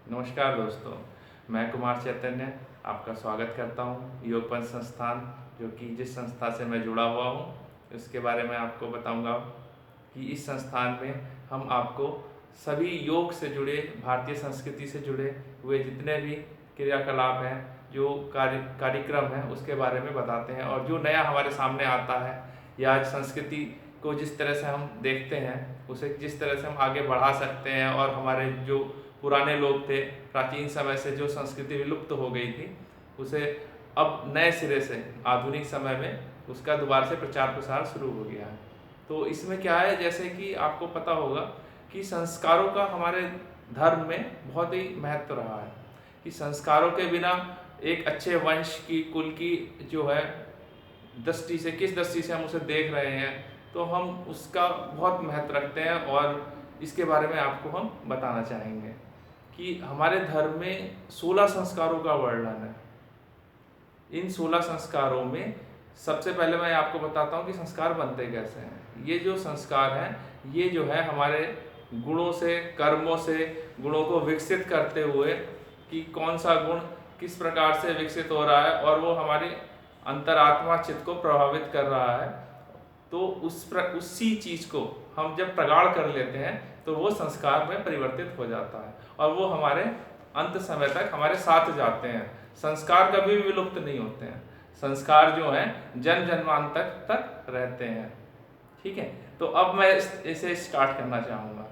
नमस्कार दोस्तों, मैं कुमार चैतन्य आपका स्वागत करता हूँ योगपंथ संस्थान, जो कि जिस संस्था से मैं जुड़ा हुआ हूँ इसके बारे में आपको बताऊँगा कि इस संस्थान में हम आपको सभी योग से जुड़े, भारतीय संस्कृति से जुड़े हुए जितने भी क्रियाकलाप हैं, जो कार्यक्रम हैं, उसके बारे में बताते हैं। और जो नया हमारे सामने आता है या संस्कृति को जिस तरह से हम देखते हैं, उसे जिस तरह से हम आगे बढ़ा सकते हैं, और हमारे जो पुराने लोग थे, प्राचीन समय से जो संस्कृति विलुप्त हो गई थी, उसे अब नए सिरे से आधुनिक समय में उसका दोबारा से प्रचार प्रसार शुरू हो गया है। तो इसमें क्या है, जैसे कि आपको पता होगा कि संस्कारों का हमारे धर्म में बहुत ही महत्व रहा है कि संस्कारों के बिना एक अच्छे वंश की, कुल की जो है दृष्टि से, किस दृष्टि से हम उसे देख रहे हैं, तो हम उसका बहुत महत्व रखते हैं। और इसके बारे में आपको हम बताना चाहेंगे कि हमारे धर्म में 16 संस्कारों का वर्णन है। इन 16 संस्कारों में सबसे पहले मैं आपको बताता हूँ कि संस्कार बनते कैसे हैं। ये जो संस्कार हैं, ये जो है हमारे गुणों से, कर्मों से, गुणों को विकसित करते हुए कि कौन सा गुण किस प्रकार से विकसित हो रहा है और वो हमारी अंतरात्मा चित्त को प्रभावित कर रहा है। तो उसी चीज़ को हम जब प्रगाढ़ कर लेते हैं तो वो संस्कार में परिवर्तित हो जाता है और वो हमारे अंत समय तक हमारे साथ जाते हैं। संस्कार कभी भी विलुप्त नहीं होते हैं। संस्कार जो हैं जन्म जन्मांतर तक रहते हैं। ठीक है, तो अब मैं इसे स्टार्ट करना चाहूँगा।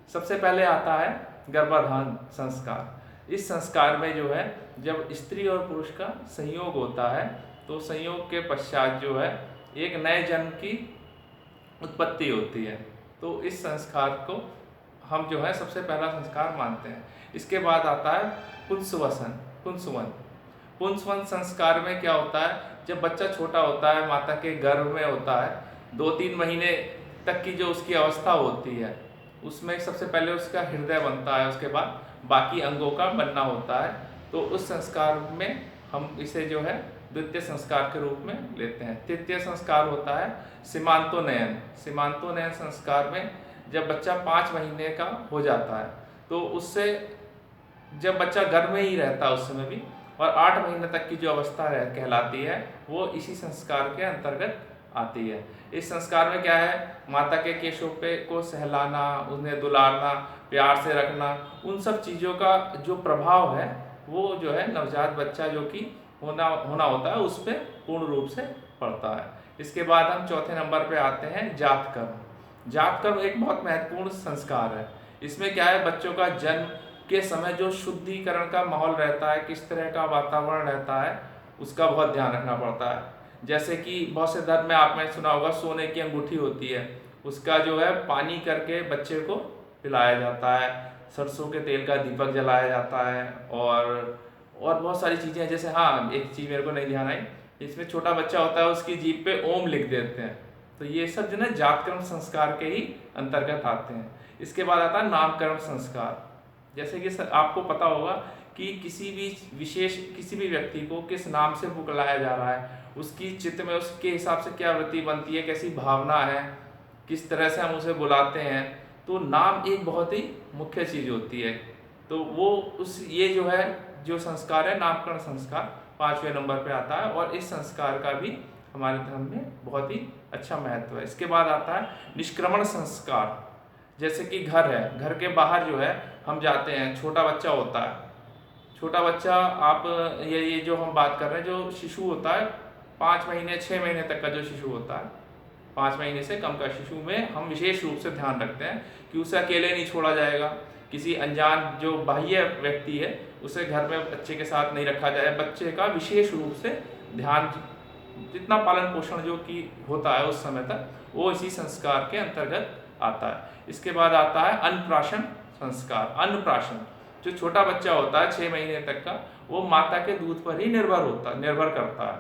सबसे पहले आता है गर्भाधान संस्कार। इस संस्कार में जो है, जब स्त्री और पुरुष का संयोग होता है तो संयोग के पश्चात जो है एक नए जन्म की उत्पत्ति होती है। तो इस संस्कार को हम जो है सबसे पहला संस्कार मानते हैं। इसके बाद आता है पुंसवन। पुंसवन संस्कार में क्या होता है, जब बच्चा छोटा होता है, माता के गर्भ में होता है, 2-3 महीने तक की जो उसकी अवस्था होती है, उसमें सबसे पहले उसका हृदय बनता है, उसके बाद बाकी अंगों का बनना होता है। तो उस संस्कार में हम इसे जो है द्वितीय संस्कार के रूप में लेते हैं। तृतीय संस्कार होता है सीमांतोनयन संस्कार में जब बच्चा 5 महीने का हो जाता है, तो उससे जब बच्चा गर्भ में ही रहता है उस समय भी, और 8 महीने तक की जो अवस्था कहलाती है, वो इसी संस्कार के अंतर्गत आती है। इस संस्कार में क्या है, माता के केशों पे को सहलाना, उन्हें दुलारना, प्यार से रखना, उन सब चीज़ों का जो प्रभाव है वो जो है नवजात बच्चा जो कि होना होता है उस पर पूर्ण रूप से पड़ता है। इसके बाद हम चौथे नंबर पे आते हैं जात कर्म एक बहुत महत्वपूर्ण संस्कार है। इसमें क्या है, बच्चों का जन्म के समय जो शुद्धिकरण का माहौल रहता है, किस तरह का वातावरण रहता है, उसका बहुत ध्यान रखना पड़ता है। जैसे कि बहुत से धर्म में आपने सुना होगा, सोने की अंगूठी होती है, उसका जो है पानी करके बच्चे को पिलाया जाता है, सरसों के तेल का दीपक जलाया जाता है, और बहुत सारी चीज़ें हैं। जैसे हाँ, एक चीज़ मेरे को नहीं ध्यान आई, इसमें छोटा बच्चा होता है, उसकी जीभ पे ओम लिख देते हैं। तो ये सब जो है जातकर्म संस्कार के ही अंतर्गत आते हैं। इसके बाद आता है नामकरण संस्कार। जैसे कि आपको पता होगा कि किसी भी व्यक्ति को किस नाम से पुकारा जा रहा है, उसकी चित्त में उसके हिसाब से क्या वृत्ति बनती है, कैसी भावना है, किस तरह से हम उसे बुलाते हैं। तो नाम एक बहुत ही मुख्य चीज़ होती है। तो वो ये जो है जो संस्कार है, नामकरण संस्कार 5वें नंबर पे आता है, और इस संस्कार का भी हमारे धर्म में बहुत ही अच्छा महत्व है। इसके बाद आता है निष्क्रमण संस्कार। जैसे कि घर है, घर के बाहर जो है हम जाते हैं, छोटा बच्चा होता है, छोटा बच्चा आप ये जो हम बात कर रहे हैं, जो शिशु होता है 5 महीने 6 महीने तक का जो शिशु होता है, 5 महीने से कम का शिशु में हम विशेष रूप से ध्यान रखते हैं कि उसे अकेले नहीं छोड़ा जाएगा। किसी अनजान जो बाह्य व्यक्ति है उसे घर में बच्चे के साथ नहीं रखा जाए। बच्चे का विशेष रूप से ध्यान, जितना पालन पोषण जो कि होता है उस समय तक, वो इसी संस्कार के अंतर्गत आता है। इसके बाद आता है अन्नप्राशन संस्कार। अन्नप्राशन, जो छोटा बच्चा होता है 6 महीने तक का, वो माता के दूध पर ही निर्भर करता है।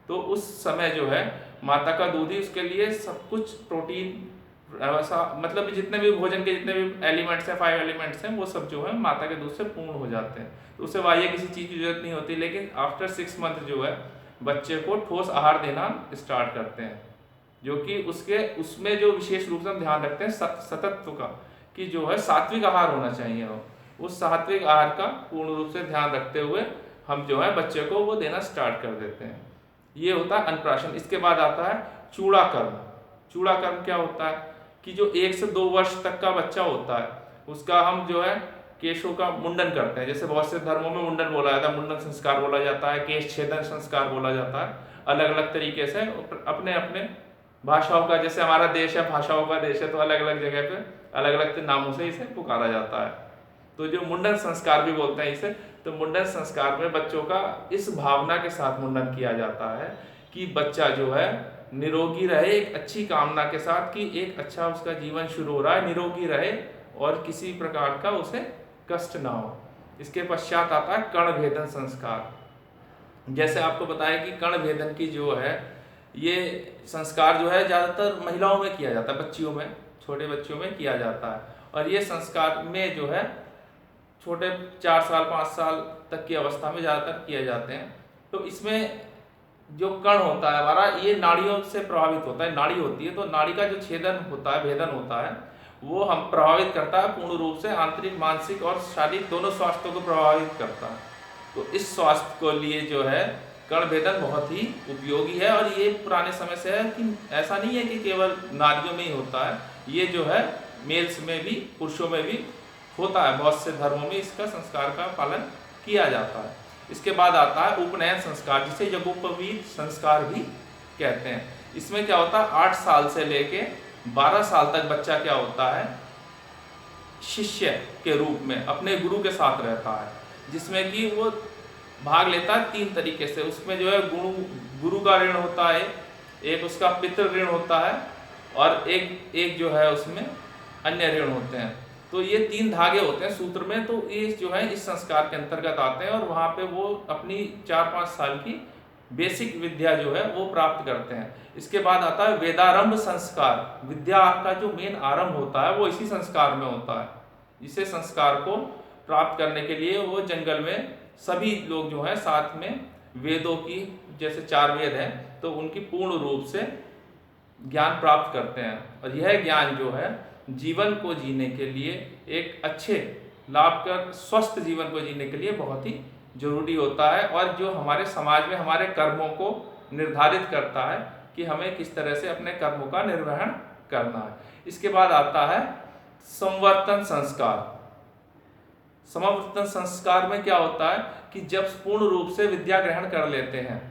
तो उस समय जो है माता का दूध ही उसके लिए सब कुछ, प्रोटीन वैसा, मतलब जितने भी भोजन के जितने भी एलिमेंट्स हैं, 5 एलिमेंट्स हैं, वो सब जो है माता के दूध से पूर्ण हो जाते हैं। तो उसे बाह्य किसी चीज़ की जरूरत नहीं होती। लेकिन आफ्टर 6 मंथ जो है बच्चे को ठोस आहार देना स्टार्ट करते हैं, जो कि उसमें जो विशेष रूप से हम ध्यान रखते हैं सतत्व का, कि जो है सात्विक आहार होना चाहिए वो। उस सात्विक आहार का पूर्ण रूप से ध्यान रखते हुए हम जो है बच्चे को वो देना स्टार्ट कर देते हैं। ये होता है अन्नप्राशन। इसके बाद आता है चूड़ाकर्म। चूड़ाकर्म क्या होता है कि जो 1 से 2 वर्ष तक का बच्चा होता है उसका हम जो है केशों का मुंडन करते हैं। जैसे बहुत से धर्मों में मुंडन बोला जाता है, मुंडन संस्कार बोला जाता है, केश छेदन संस्कार बोला जाता है। अलग अलग तरीके से अपने अपने भाषाओं का, जैसे हमारा देश है भाषाओं का देश है, तो अलग अलग जगह पे अलग अलग नामों से इसे पुकारा जाता है। तो जो मुंडन संस्कार भी बोलते हैं इसे, तो मुंडन संस्कार में बच्चों का इस भावना के साथ मुंडन किया जाता है कि बच्चा जो है निरोगी रहे, एक अच्छी कामना के साथ कि एक अच्छा उसका जीवन शुरू हो रहा है, निरोगी रहे और किसी प्रकार का उसे कष्ट ना हो। इसके पश्चात आता है कर्ण भेदन संस्कार। जैसे आपको बताया कि कर्ण भेदन की जो है ये संस्कार जो है ज़्यादातर महिलाओं में किया जाता है, बच्चियों में, छोटे बच्चों में किया जाता है। और ये संस्कार में जो है छोटे 4 साल 5 साल तक की अवस्था में ज़्यादातर किए जाते हैं। तो इसमें जो कर्ण होता है हमारा, ये नाड़ियों से प्रभावित होता है, नाड़ी होती है, तो नाड़ी का जो छेदन होता है, भेदन होता है, वो हम प्रभावित करता है पूर्ण रूप से, आंतरिक मानसिक और शारीरिक दोनों स्वास्थ्य को प्रभावित करता है। तो इस स्वास्थ्य को लिए जो है कर्ण भेदन बहुत ही उपयोगी है। और ये पुराने समय से है कि ऐसा नहीं है कि केवल नारियों में ही होता है, ये जो है मेल्स में भी, पुरुषों में भी होता है। बहुत से धर्मों में इसका संस्कार का पालन किया जाता है। इसके बाद आता है उपनयन संस्कार, जिसे यज्ञोपवीत संस्कार भी कहते हैं। इसमें क्या होता है 8 साल से लेके 12 साल तक बच्चा क्या होता है शिष्य के रूप में अपने गुरु के साथ रहता है, जिसमें कि वो भाग लेता है 3 तरीके से। उसमें जो है गुरु का ऋण होता है, एक उसका पितृ ऋण होता है और एक जो है उसमें अन्य ऋण होते हैं। तो ये 3 धागे होते हैं सूत्र में, तो ये जो है इस संस्कार के अंतर्गत आते हैं और वहाँ पे वो अपनी 4-5 साल की बेसिक विद्या जो है वो प्राप्त करते हैं। इसके बाद आता है वेदारंभ संस्कार। विद्या का जो मेन आरंभ होता है वो इसी संस्कार में होता है। इसे संस्कार को प्राप्त करने के लिए वो जंगल में सभी लोग जो है साथ में वेदों की, जैसे 4 वेद हैं, तो उनकी पूर्ण रूप से ज्ञान प्राप्त करते हैं। और यह ज्ञान जो है जीवन को जीने के लिए, एक अच्छे लाभकर स्वस्थ जीवन को जीने के लिए बहुत ही जरूरी होता है, और जो हमारे समाज में हमारे कर्मों को निर्धारित करता है कि हमें किस तरह से अपने कर्मों का निर्वहन करना है। इसके बाद आता है संवर्तन संस्कार। समावर्तन संस्कार में क्या होता है कि जब पूर्ण रूप से विद्या ग्रहण कर लेते हैं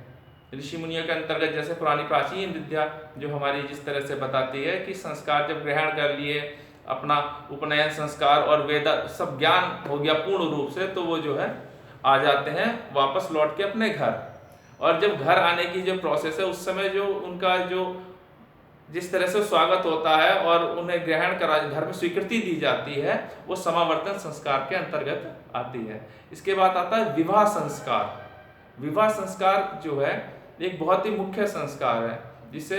ऋषि मुनियों के अंतर्गत, जैसे पुरानी प्राचीन विद्या जो हमारी जिस तरह से बताती है कि संस्कार जब ग्रहण कर लिए, अपना उपनयन संस्कार और वेद सब ज्ञान हो गया पूर्ण रूप से, तो वो जो है आ जाते हैं वापस लौट के अपने घर। और जब घर आने की जो प्रोसेस है उस समय जो उनका जो जिस तरह से स्वागत होता है और उन्हें ग्रहण करा, घर में स्वीकृति दी जाती है, वो समावर्तन संस्कार के अंतर्गत आती है। इसके बाद आता है विवाह संस्कार। विवाह संस्कार जो है एक बहुत ही मुख्य संस्कार है, जिसे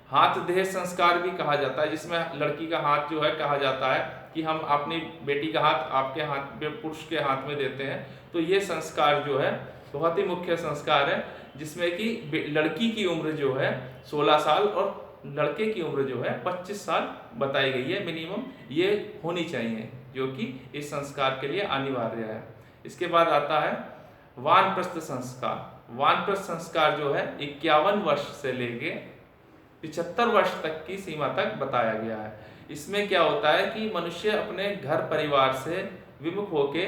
हाथ देह संस्कार भी कहा जाता है, जिसमें लड़की का हाथ जो है कहा जाता है कि हम अपनी बेटी का हाथ आपके हाथ में, पुरुष के हाथ में देते हैं। तो ये संस्कार जो है बहुत ही मुख्य संस्कार है, जिसमें कि लड़की की उम्र जो है 16 साल और लड़के की उम्र जो है 25 साल बताई गई है मिनिमम, ये होनी चाहिए, जो कि इस संस्कार के लिए अनिवार्य है। इसके बाद आता है वानप्रस्थ संस्कार। वानप्रस्थ संस्कार जो है 51 वर्ष से लेके 75 वर्ष तक की सीमा तक बताया गया है। इसमें क्या होता है कि मनुष्य अपने घर परिवार से विमुख होके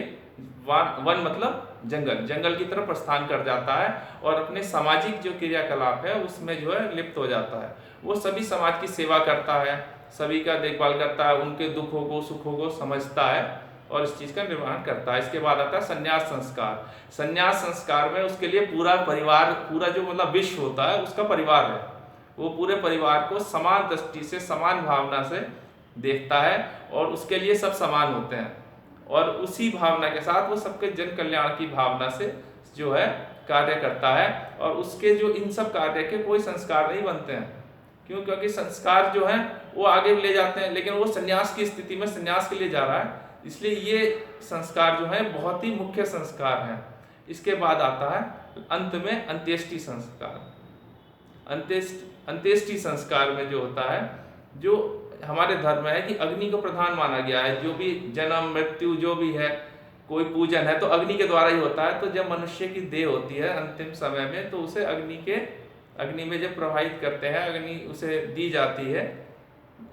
वन मतलब जंगल की तरफ प्रस्थान कर जाता है और अपने सामाजिक जो क्रियाकलाप है उसमें जो है लिप्त हो जाता है। वो सभी समाज की सेवा करता है, सभी का देखभाल करता है, उनके दुखों को सुखों को समझता है और इस चीज़ का निर्वहन करता है। इसके बाद आता है संन्यास संस्कार। संन्यास संस्कार में उसके लिए पूरा परिवार, पूरा जो मतलब विश्व होता है उसका परिवार है, वो पूरे परिवार को समान दृष्टि से, समान भावना से देखता है और उसके लिए सब समान होते हैं, और उसी भावना के साथ वो सबके जन कल्याण की भावना से जो है कार्य करता है। और उसके जो इन सब कार्य के कोई संस्कार नहीं बनते हैं, क्यों? क्योंकि संस्कार जो है वो आगे ले जाते हैं, लेकिन वो संन्यास की स्थिति में संन्यास के लिए जा रहा है, इसलिए ये संस्कार जो है बहुत ही मुख्य संस्कार हैं। इसके बाद आता है अंत में अंत्येष्टि संस्कार। अंत्येष्टि संस्कार में जो होता है, जो हमारे धर्म है कि अग्नि को प्रधान माना गया है, जो भी जन्म मृत्यु जो भी है कोई पूजन है तो अग्नि के द्वारा ही होता है। तो जब मनुष्य की देह होती है अंतिम समय में, तो उसे अग्नि में जब प्रवाहित करते हैं, अग्नि उसे दी जाती है,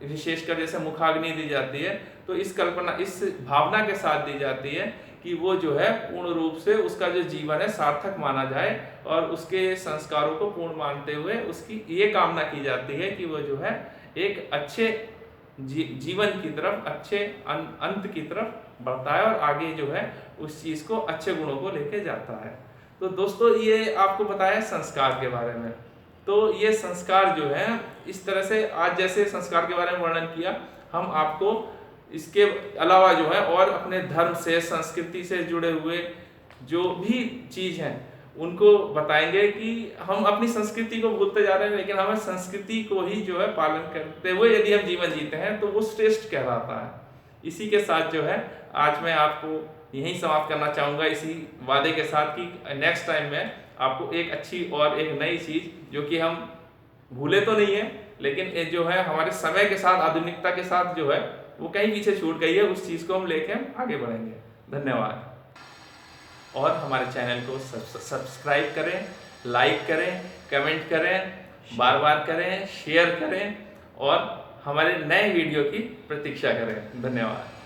विशेषकर जैसे मुखाग्नि दी जाती है, तो इस भावना के साथ दी जाती है कि वो जो है पूर्ण रूप से उसका जो जीवन है सार्थक माना जाए, और उसके संस्कारों को पूर्ण मानते हुए उसकी ये कामना की जाती है कि वो जो है एक अच्छे जीवन की तरफ, अच्छे अंत की तरफ बढ़ता है और आगे जो है उस चीज़ को, अच्छे गुणों को लेके जाता है। तो दोस्तों ये आपको बताया संस्कार के बारे में। तो ये संस्कार जो है इस तरह से, आज जैसे संस्कार के बारे में वर्णन किया, हम आपको इसके अलावा जो है और अपने धर्म से, संस्कृति से जुड़े हुए जो भी चीज़ हैं उनको बताएंगे कि हम अपनी संस्कृति को भूलते जा रहे हैं, लेकिन हमें संस्कृति को ही जो है पालन करते हुए यदि हम जीवन जीते हैं तो वो श्रेष्ठ कहलाता है। इसी के साथ जो है आज मैं आपको यहीं समाप्त करना चाहूँगा, इसी वादे के साथ कि नेक्स्ट टाइम में आपको एक अच्छी और एक नई चीज़, जो कि हम भूले तो नहीं है, लेकिन ये जो है हमारे समय के साथ, आधुनिकता के साथ जो है वो कहीं पीछे छूट गई है, उस चीज़ को हम लेके आगे बढ़ेंगे। धन्यवाद। और हमारे चैनल को सब्सक्राइब करें, लाइक करें, कमेंट करें, बार बार करें, शेयर करें और हमारे नए वीडियो की प्रतीक्षा करें। धन्यवाद।